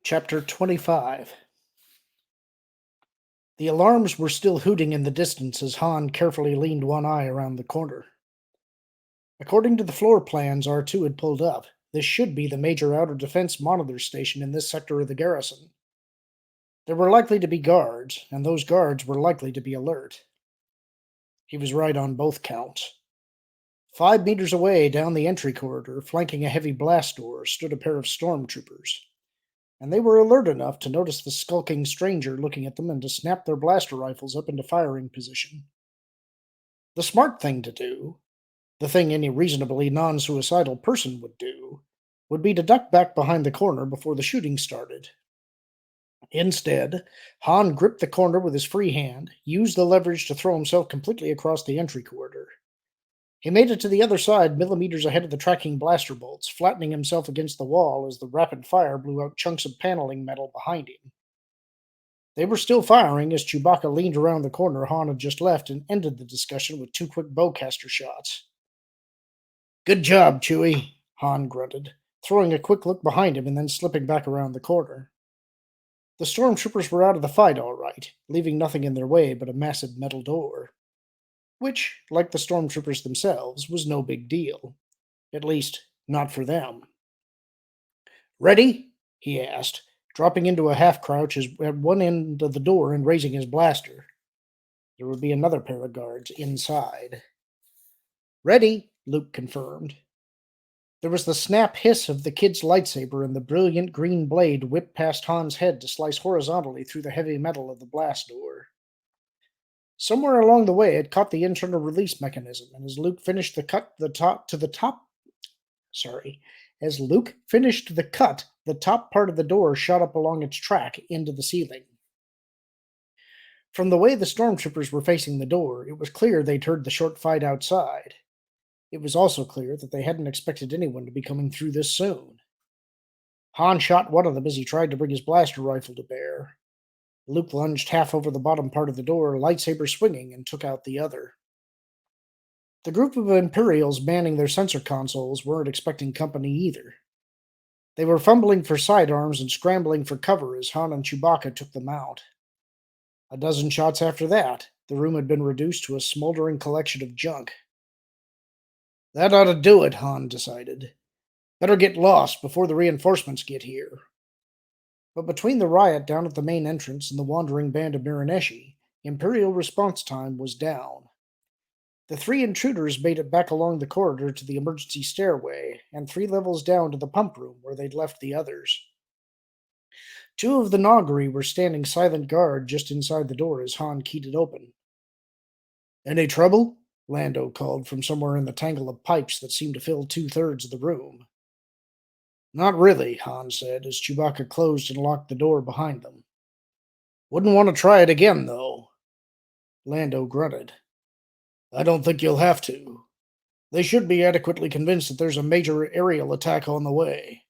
Chapter 25. The alarms were still hooting in the distance as Han carefully leaned one eye around the corner. According to the floor plans R2 had pulled up, this should be the major outer defense monitor station in this sector of the garrison. There were likely to be guards, and those guards were likely to be alert. He was right on both counts. 5 meters away down the entry corridor, flanking a heavy blast door, stood a pair of stormtroopers, and they were alert enough to notice the skulking stranger looking at them and to snap their blaster rifles up into firing position. The smart thing to do, the thing any reasonably non suicidal person would do, would be to duck back behind the corner before the shooting started. Instead, Han gripped the corner with his free hand, used the leverage to throw himself completely across the entry corridor. He made it to the other side millimeters ahead of the tracking blaster bolts, flattening himself against the wall as the rapid fire blew out chunks of paneling metal behind him. They were still firing as Chewbacca leaned around the corner Han had just left and ended the discussion with 2 quick bowcaster shots. "Good job, Chewie," Han grunted, throwing a quick look behind him and then slipping back around the corner. The stormtroopers were out of the fight all right, leaving nothing in their way but a massive metal door, which, like the stormtroopers themselves, was no big deal. At least, not for them. "Ready?" he asked, dropping into a half crouch at one end of the door and raising his blaster. There would be another pair of guards inside. "Ready," Luke confirmed. There was the snap hiss of the kid's lightsaber, and the brilliant green blade whipped past Han's head to slice horizontally through the heavy metal of the blast door. Somewhere along the way, it caught the internal release mechanism, and as Luke finished the cut, the top to the top. Sorry, as Luke finished the cut, the top part of the door shot up along its track into the ceiling. From the way the stormtroopers were facing the door, it was clear they'd heard the short fight outside. It was also clear that they hadn't expected anyone to be coming through this soon. Han shot one of them as he tried to bring his blaster rifle to bear. Luke lunged half over the bottom part of the door, lightsaber swinging, and took out the other. The group of Imperials manning their sensor consoles weren't expecting company either. They were fumbling for sidearms and scrambling for cover as Han and Chewbacca took them out. A dozen shots after that, the room had been reduced to a smoldering collection of junk. "That ought to do it," Han decided. "Better get lost before the reinforcements get here." But between the riot down at the main entrance and the wandering band of Miraneshi, Imperial response time was down. The 3 intruders made it back along the corridor to the emergency stairway, and 3 levels down to the pump room where they'd left the others. 2 of the Nagri were standing silent guard just inside the door as Han keyed it open. "Any trouble?" Lando called from somewhere in the tangle of pipes that seemed to fill 2/3 of the room. "Not really," Han said as Chewbacca closed and locked the door behind them. "Wouldn't want to try it again, though." Lando grunted. "I don't think you'll have to. They should be adequately convinced that there's a major aerial attack on the way."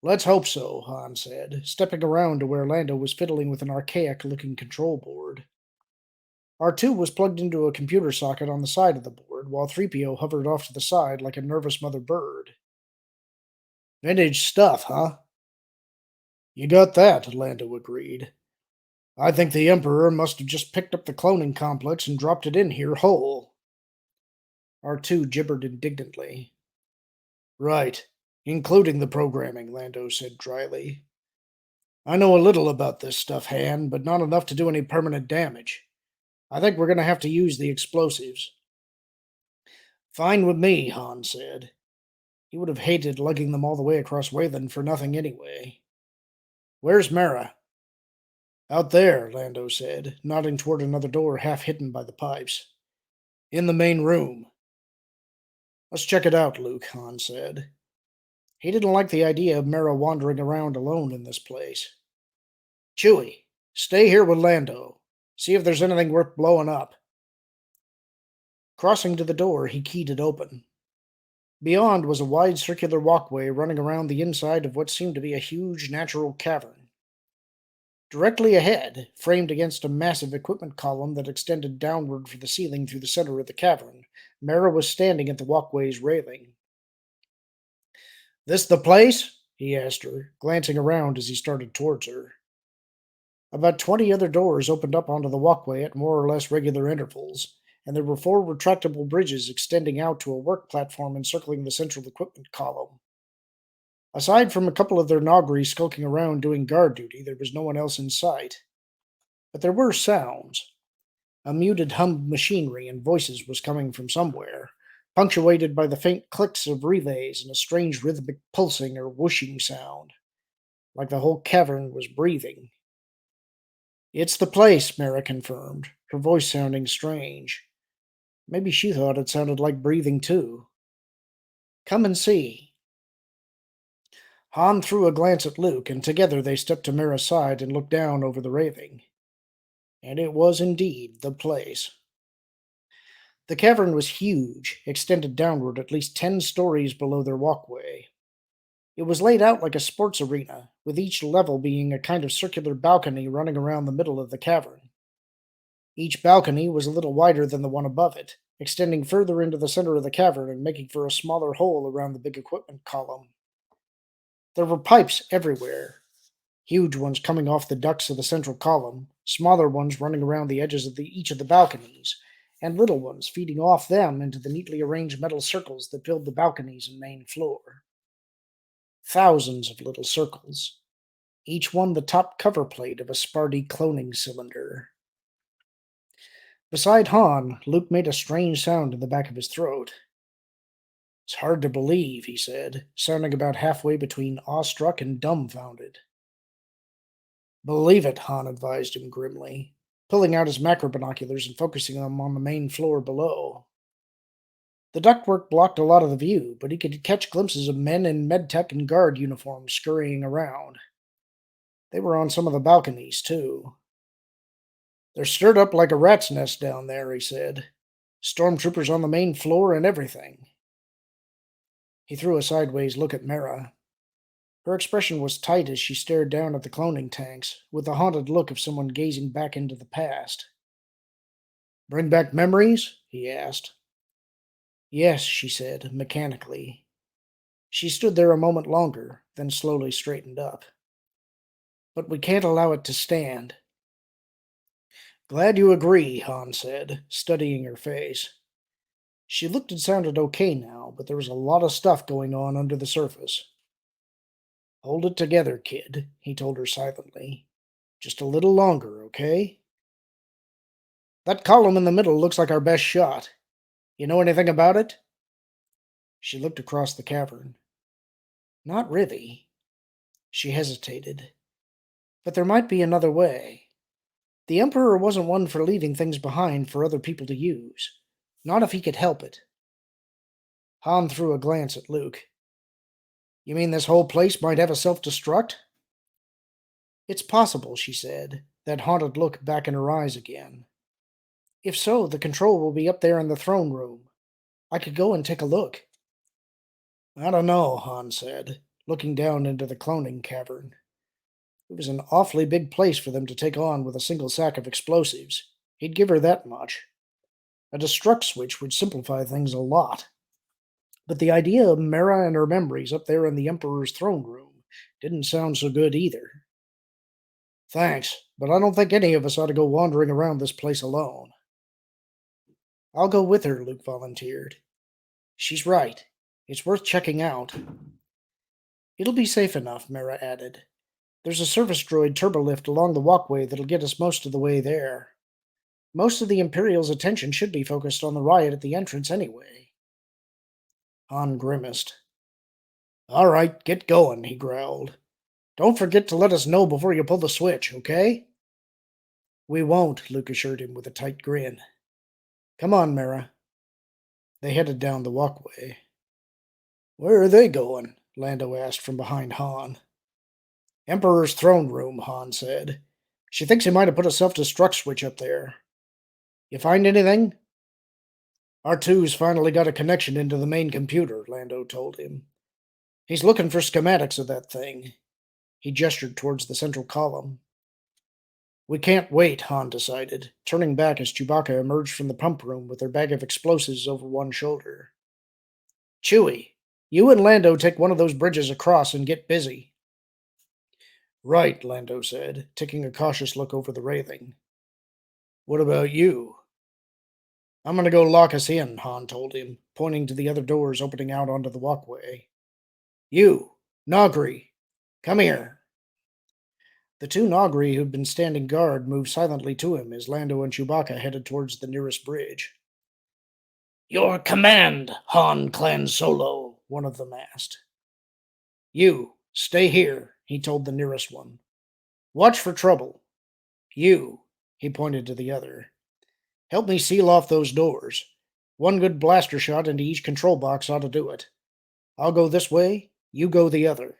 "Let's hope so," Han said, stepping around to where Lando was fiddling with an archaic-looking control board. R2 was plugged into a computer socket on the side of the board, while 3PO hovered off to the side like a nervous mother bird. "Vintage stuff, huh?" "You got that," Lando agreed. "I think the Emperor must have just picked up the cloning complex and dropped it in here whole." R2 gibbered indignantly. "Right, including the programming," Lando said dryly. "I know a little about this stuff, Han, but not enough to do any permanent damage. I think we're going to have to use the explosives." "Fine with me," Han said. He would have hated lugging them all the way across Wayland for nothing anyway. "Where's Mara?" "Out there," Lando said, nodding toward another door half hidden by the pipes. "In the main room." "Let's check it out, Luke," Han said. He didn't like the idea of Mara wandering around alone in this place. "Chewie, stay here with Lando. See if there's anything worth blowing up." Crossing to the door, he keyed it open. Beyond was a wide circular walkway running around the inside of what seemed to be a huge natural cavern. Directly ahead, framed against a massive equipment column that extended downward for the ceiling through the center of the cavern, Mara was standing at the walkway's railing. "This the place?" he asked her, glancing around as he started towards her. About 20 other doors opened up onto the walkway at more or less regular intervals, and there were four retractable bridges extending out to a work platform encircling the central equipment column. Aside from a couple of their Nogri skulking around doing guard duty, there was no one else in sight. But there were sounds. A muted hum of machinery and voices was coming from somewhere, punctuated by the faint clicks of relays and a strange rhythmic pulsing or whooshing sound, like the whole cavern was breathing. It's the place, Mara confirmed, her voice sounding strange. Maybe she thought it sounded like breathing too. Come and see. Han threw a glance at Luke, and together they stepped to Mara's side and looked down over the railing. And it was indeed the place. The cavern was huge, extended downward at least 10 stories below their walkway. It was laid out like a sports arena, with each level being a kind of circular balcony running around the middle of the cavern. Each balcony was a little wider than the one above it, extending further into the center of the cavern and making for a smaller hole around the big equipment column. There were pipes everywhere, huge ones coming off the ducts of the central column, smaller ones running around the edges of each of the balconies, and little ones feeding off them into the neatly arranged metal circles that filled the balconies and main floor. Thousands of little circles, each one the top cover plate of a Sparty cloning cylinder. Beside Han, Luke made a strange sound in the back of his throat. It's hard to believe, he said, sounding about halfway between awestruck and dumbfounded. Believe it, Han advised him grimly, pulling out his macro binoculars and focusing them on the main floor below. The ductwork blocked a lot of the view, but he could catch glimpses of men in medtech and guard uniforms scurrying around. They were on some of the balconies, too. They're stirred up like a rat's nest down there, he said. Stormtroopers on the main floor and everything. He threw a sideways look at Mara. Her expression was tight as she stared down at the cloning tanks, with the haunted look of someone gazing back into the past. Bring back memories? He asked. Yes, she said, mechanically. She stood there a moment longer, then slowly straightened up. But we can't allow it to stand. Glad you agree, Han said, studying her face. She looked and sounded okay now, but there was a lot of stuff going on under the surface. Hold it together, kid, he told her silently. Just a little longer, okay? That column in the middle looks like our best shot. You know anything about it? She looked across the cavern. Not really. She hesitated. But there might be another way. The Emperor wasn't one for leaving things behind for other people to use. Not if he could help it. Han threw a glance at Luke. You mean this whole place might have a self-destruct? It's possible, she said, that haunted look back in her eyes again. If so, the control will be up there in the throne room. I could go and take a look. I don't know, Han said, looking down into the cloning cavern. It was an awfully big place for them to take on with a single sack of explosives. He'd give her that much. A destruct switch would simplify things a lot. But the idea of Mara and her memories up there in the Emperor's throne room didn't sound so good either. Thanks, but I don't think any of us ought to go wandering around this place alone. I'll go with her, Luke volunteered. She's right. It's worth checking out. It'll be safe enough, Mara added. There's a service droid turbolift along the walkway that'll get us most of the way there. Most of the Imperial's attention should be focused on the riot at the entrance anyway. Han grimaced. All right, get going, he growled. Don't forget to let us know before you pull the switch, okay? We won't, Luke assured him with a tight grin. Come on, Mara. They headed down the walkway. Where are they going? Lando asked from behind Han. Emperor's throne room, Han said. She thinks he might have put a self-destruct switch up there. You find anything? R2's finally got a connection into the main computer, Lando told him. He's looking for schematics of that thing. He gestured towards the central column. We can't wait, Han decided, turning back as Chewbacca emerged from the pump room with their bag of explosives over one shoulder. Chewie, You and Lando take one of those bridges across and get busy. Right, Lando said, taking a cautious look over the railing. What about you? I'm going to go lock us in, Han told him, pointing to the other doors opening out onto the walkway. You, Nagri, come here. The two Nagri who'd been standing guard moved silently to him as Lando and Chewbacca headed towards the nearest bridge. Your command, Han Clan Solo, one of them asked. You, stay here, he told the nearest one. Watch for trouble. You, he pointed to the other. Help me seal off those doors. One good blaster shot into each control box ought to do it. I'll go this way, you go the other.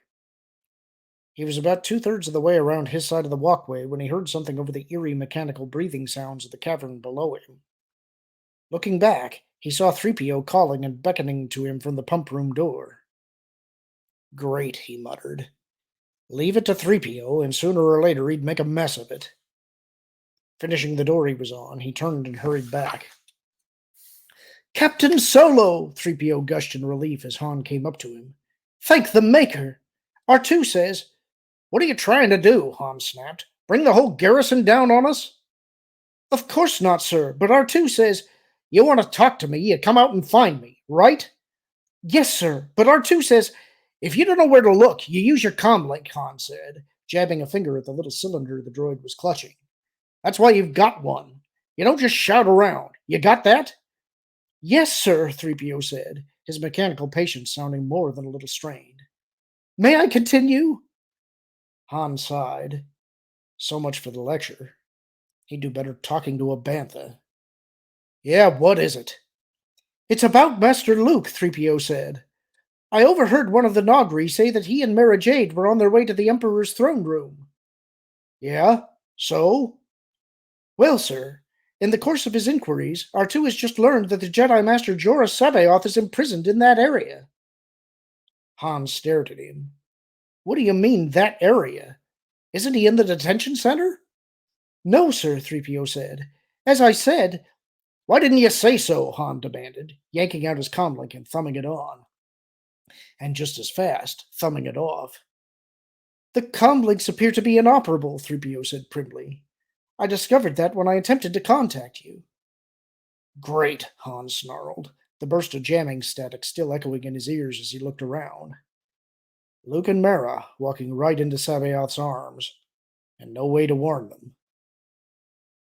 He was about 2/3 of the way around his side of the walkway when he heard something over the eerie mechanical breathing sounds of the cavern below him. Looking back, he saw 3PO calling and beckoning to him from the pump room door. Great, he muttered. Leave it to 3PO, and sooner or later he'd make a mess of it. Finishing the door he was on, he turned and hurried back. Captain Solo! 3PO gushed in relief as Han came up to him. Thank the Maker! R2 says... What are you trying to do? Han snapped. Bring the whole garrison down on us? Of course not, sir, but R2 says... You want to talk to me, you come out and find me, right? Yes, sir, but R2 says... If you don't know where to look, you use your comlink, Han said, jabbing a finger at the little cylinder the droid was clutching. That's why you've got one. You don't just shout around. You got that? Yes, sir, 3PO said, his mechanical patience sounding more than a little strained. May I continue? Han sighed. So much for the lecture. He'd do better talking to a bantha. Yeah, what is it? It's about Master Luke, 3PO said. I overheard one of the Nagri say that he and Mara Jade were on their way to the Emperor's throne room. Yeah? So? Well, sir, in the course of his inquiries, R2 has just learned that the Jedi Master Jorah Sabaoth is imprisoned in that area. Han stared at him. What do you mean, that area? Isn't he in the detention center? No, sir, 3PO said. As I said... Why didn't you say so? Han demanded, yanking out his comlink and thumbing it on. And just as fast, thumbing it off. The comlinks appear to be inoperable, 3PO said primly. I discovered that when I attempted to contact you. Great, Han snarled, the burst of jamming static still echoing in his ears as he looked around. Luke and Mara walking right into Sabaoth's arms, and no way to warn them.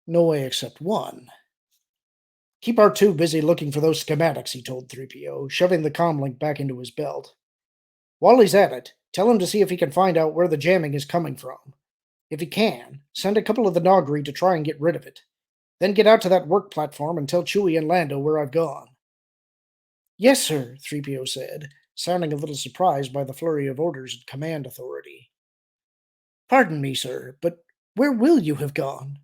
No way except one. Keep R2 busy looking for those schematics, he told 3PO, shoving the comlink back into his belt. While he's at it, tell him to see if he can find out where the jamming is coming from. If he can, send a couple of the Nagri to try and get rid of it. Then get out to that work platform and tell Chewie and Lando where I've gone. Yes, sir, 3PO said, sounding a little surprised by the flurry of orders and command authority. Pardon me, sir, but where will you have gone?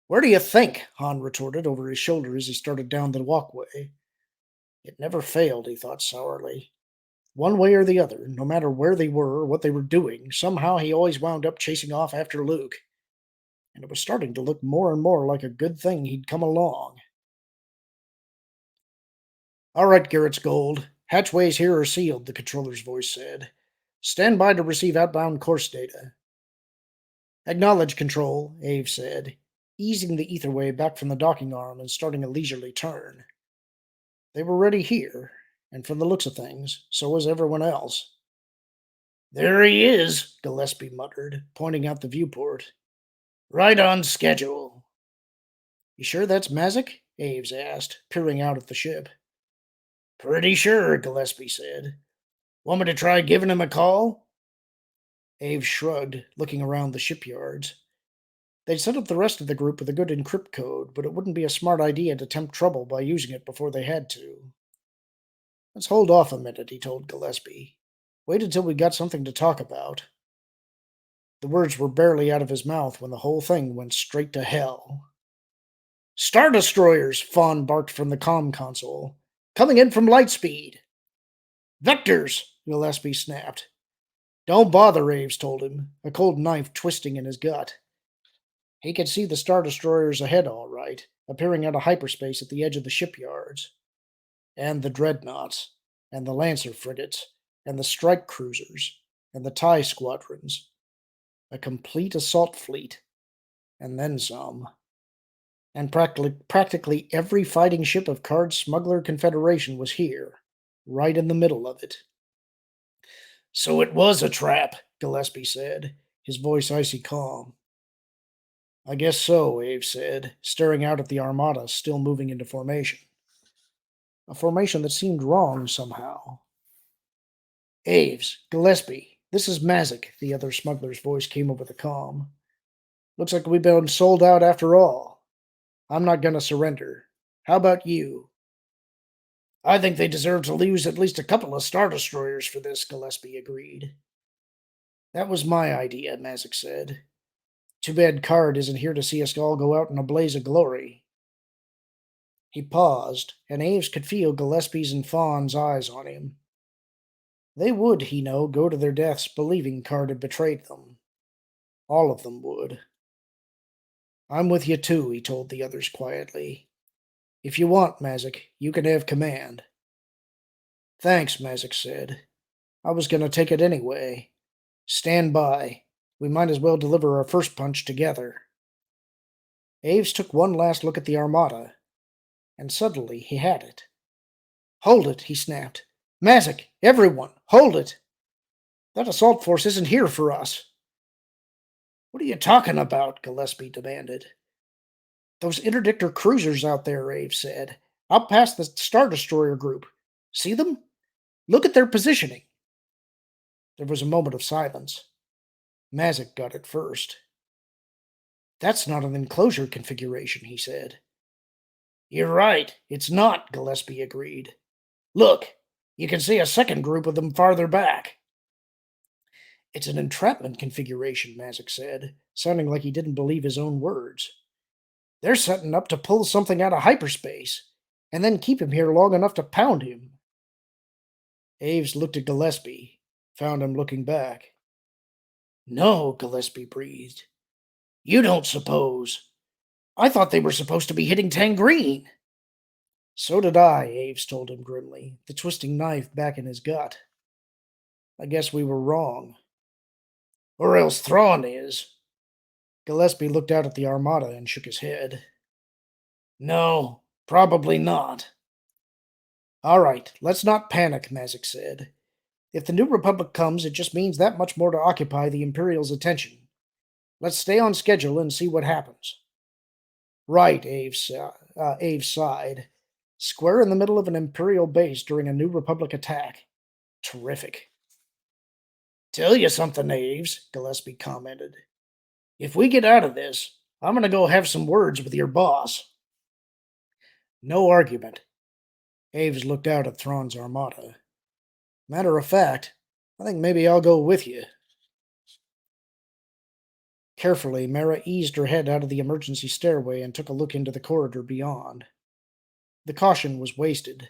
Where do you think? Han retorted over his shoulder as he started down the walkway. It never failed, he thought sourly. One way or the other, no matter where they were or what they were doing, somehow he always wound up chasing off after Luke. And it was starting to look more and more like a good thing he'd come along. All right, Garrett's Gold. Hatchways here are sealed, the controller's voice said. Stand by to receive outbound course data. Acknowledge, Control, Ave said, easing the etherway back from the docking arm and starting a leisurely turn. They were ready here, and from the looks of things, so was everyone else. There he is, Gillespie muttered, pointing out the viewport. Right on schedule. You sure that's Mazik? Aves asked, peering out at the ship. Pretty sure, Gillespie said. Want me to try giving him a call? Aves shrugged, looking around the shipyards. They'd set up the rest of the group with a good encrypt code, but it wouldn't be a smart idea to tempt trouble by using it before they had to. Let's hold off a minute, he told Gillespie. Wait until we got something to talk about. The words were barely out of his mouth when the whole thing went straight to hell. Star Destroyers, Fawn barked from the comm console. Coming in from Lightspeed. Vectors, Gillespie snapped. Don't bother, Aves told him, a cold knife twisting in his gut. He could see the Star Destroyers ahead all right, appearing out of hyperspace at the edge of the shipyards. And the dreadnoughts. and the Lancer frigates, and the strike cruisers, and the TIE squadrons. A complete assault fleet, and then some. And practically every fighting ship of Card's smuggler confederation was here, right in the middle of it. So it was a trap, Gillespie said, his voice icy calm. I guess so, Abe said, staring out at the armada still moving into formation. A formation that seemed wrong somehow. Aves, Gillespie, this is Mazik, the other smuggler's voice came over the comm. Looks like we've been sold out after all. I'm not going to surrender. How about you? I think they deserve to lose at least a couple of Star Destroyers for this, Gillespie agreed. That was my idea, Mazik said. Too bad Card isn't here to see us all go out in a blaze of glory. He paused, and Aves could feel Gillespie's and Fawn's eyes on him. They would, he knew, go to their deaths believing Card had betrayed them. All of them would. I'm with you too, he told the others quietly. If you want, Mazik, you can have command. Thanks, Mazik said. I was going to take it anyway. Stand by. We might as well deliver our first punch together. Aves took one last look at the armada, and suddenly he had it. Hold it, he snapped. Mazik, everyone, hold it! That assault force isn't here for us. What are you talking about? Gillespie demanded. Those interdictor cruisers out there, Aves said. Out past the Star Destroyer group. See them? Look at their positioning. There was a moment of silence. Mazik got it first. That's not an enclosure configuration, he said. You're right, it's not, Gillespie agreed. Look, you can see a second group of them farther back. It's an entrapment configuration, Mazik said, sounding like he didn't believe his own words. They're setting up to pull something out of hyperspace, and then keep him here long enough to pound him. Aves looked at Gillespie, found him looking back. No, Gillespie breathed. You don't suppose. I thought they were supposed to be hitting Tangreen. So did I, Aves told him grimly, the twisting knife back in his gut. I guess we were wrong. Or else Thrawn is. Gillespie looked out at the armada and shook his head. No, probably not. All right, let's not panic, Mazik said. If the New Republic comes, it just means that much more to occupy the Imperial's attention. Let's stay on schedule and see what happens. Right, Aves sighed. Square in the middle of an Imperial base during a New Republic attack. Terrific. Tell you something, Aves, Gillespie commented. If we get out of this, I'm going to go have some words with your boss. No argument. Aves looked out at Thrawn's armada. Matter of fact, I think maybe I'll go with you. Carefully, Mara eased her head out of the emergency stairway and took a look into the corridor beyond. The caution was wasted.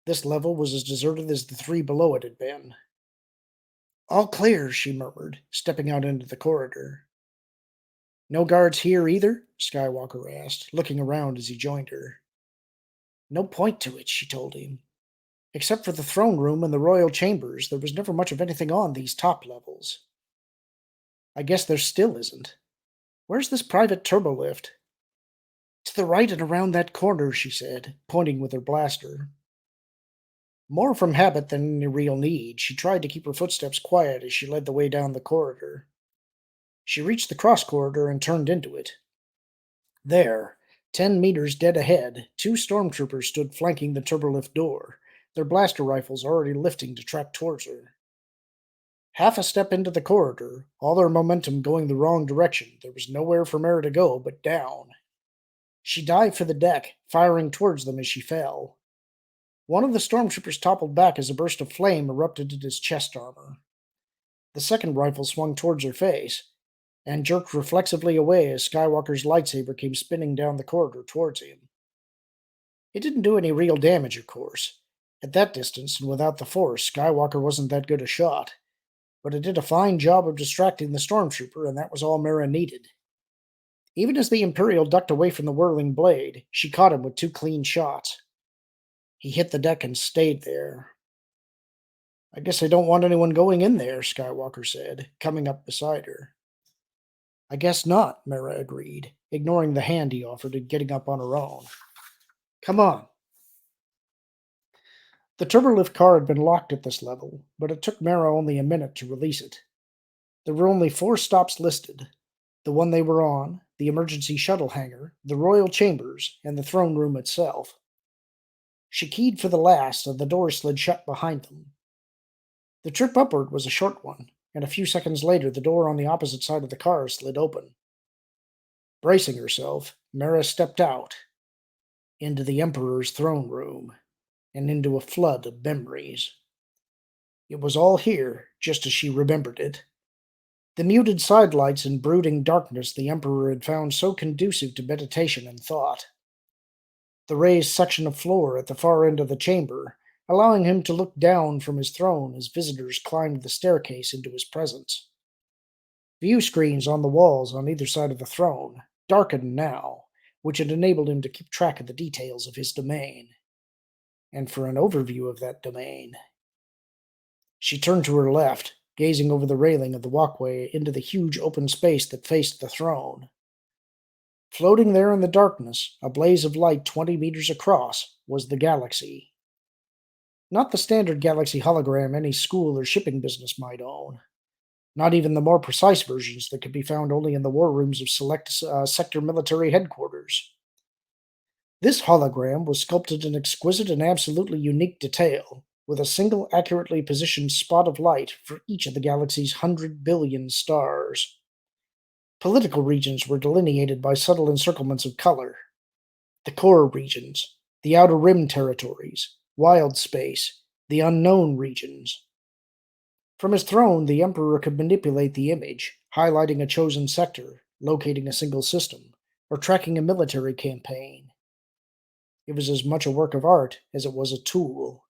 This level was as deserted as the three below it had been. All clear, she murmured, stepping out into the corridor. No guards here either? Skywalker asked, looking around as he joined her. No point to it, she told him. Except for the throne room and the royal chambers, there was never much of anything on these top levels. I guess there still isn't. Where's this private turbolift? To the right and around that corner, she said, pointing with her blaster. More from habit than any real need, she tried to keep her footsteps quiet as she led the way down the corridor. She reached the cross corridor and turned into it. There, 10 meters dead ahead, two stormtroopers stood flanking the turbolift door, their blaster rifles already lifting to track towards her. Half a step into the corridor, all their momentum going the wrong direction, there was nowhere for Mara to go but down. She dived for the deck, firing towards them as she fell. One of the stormtroopers toppled back as a burst of flame erupted in his chest armor. The second rifle swung towards her face, and jerked reflexively away as Skywalker's lightsaber came spinning down the corridor towards him. It didn't do any real damage, of course. At that distance, and without the Force, Skywalker wasn't that good a shot. But it did a fine job of distracting the stormtrooper, and that was all Mara needed. Even as the Imperial ducked away from the whirling blade, she caught him with two clean shots. He hit the deck and stayed there. I guess I don't want anyone going in there, Skywalker said, coming up beside her. I guess not, Mara agreed, ignoring the hand he offered and getting up on her own. Come on. The turbolift car had been locked at this level, but it took Mara only a minute to release it. There were only 4 stops listed: the one they were on, the emergency shuttle hangar, the royal chambers, and the throne room itself. She keyed for the last, and the door slid shut behind them. The trip upward was a short one, and a few seconds later the door on the opposite side of the car slid open. Bracing herself, Mara stepped out, into the Emperor's throne room, and into a flood of memories. It was all here, just as she remembered it. The muted sidelights and brooding darkness the Emperor had found so conducive to meditation and thought. The raised section of floor at the far end of the chamber, allowing him to look down from his throne as visitors climbed the staircase into his presence. View screens on the walls on either side of the throne, darkened now, which had enabled him to keep track of the details of his domain. And for an overview of that domain. She turned to her left, gazing over the railing of the walkway into the huge open space that faced the throne. Floating there in the darkness, a blaze of light 20 meters across, was the galaxy. Not the standard galaxy hologram any school or shipping business might own. Not even the more precise versions that could be found only in the war rooms of select sector military headquarters. This hologram was sculpted in exquisite and absolutely unique detail, with a single accurately positioned spot of light for each of the galaxy's 100 billion stars. Political regions were delineated by subtle encirclements of color. The core regions, the outer rim territories, wild space, the unknown regions. From his throne, the Emperor could manipulate the image, highlighting a chosen sector, locating a single system, or tracking a military campaign. It was as much a work of art as it was a tool.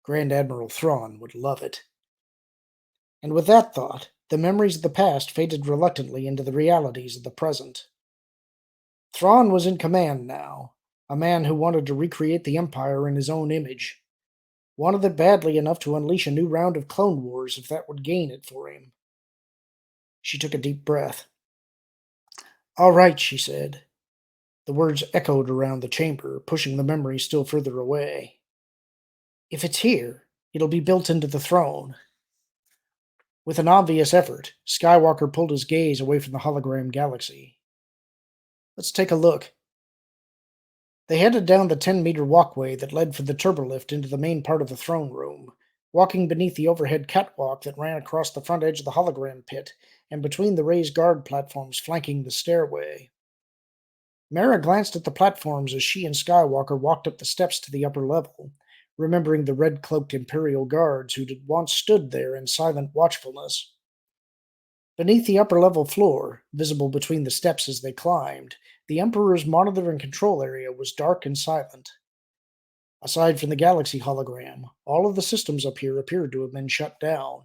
Grand Admiral Thrawn would love it. And with that thought, the memories of the past faded reluctantly into the realities of the present. Thrawn was in command now, a man who wanted to recreate the Empire in his own image. Wanted it badly enough to unleash a new round of Clone Wars if that would gain it for him. She took a deep breath. All right, she said. The words echoed around the chamber, pushing the memory still further away. If it's here, it'll be built into the throne. With an obvious effort, Skywalker pulled his gaze away from the hologram galaxy. Let's take a look. They headed down the 10-meter walkway that led from the turbolift into the main part of the throne room, walking beneath the overhead catwalk that ran across the front edge of the hologram pit and between the raised guard platforms flanking the stairway. Mara glanced at the platforms as she and Skywalker walked up the steps to the upper level, remembering the red-cloaked Imperial guards who'd once stood there in silent watchfulness. Beneath the upper-level floor, visible between the steps as they climbed, the Emperor's monitor and control area was dark and silent. Aside from the Galaxy hologram, all of the systems up here appeared to have been shut down.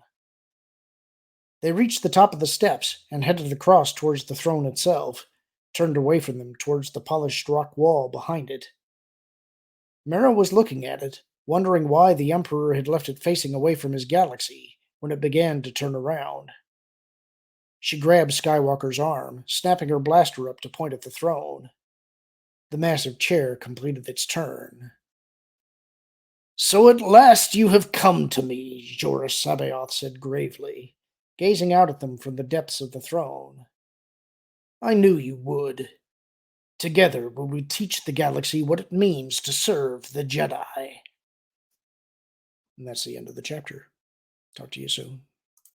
They reached the top of the steps and headed across towards the throne itself, turned away from them towards the polished rock wall behind it. Mara was looking at it, wondering why the Emperor had left it facing away from his galaxy when it began to turn around. She grabbed Skywalker's arm, snapping her blaster up to point at the throne. The massive chair completed its turn. So at last you have come to me, Joruus C'baoth said gravely, gazing out at them from the depths of the throne. I knew you would. Together will we teach the galaxy what it means to serve the Jedi. And that's the end of the chapter. Talk to you soon.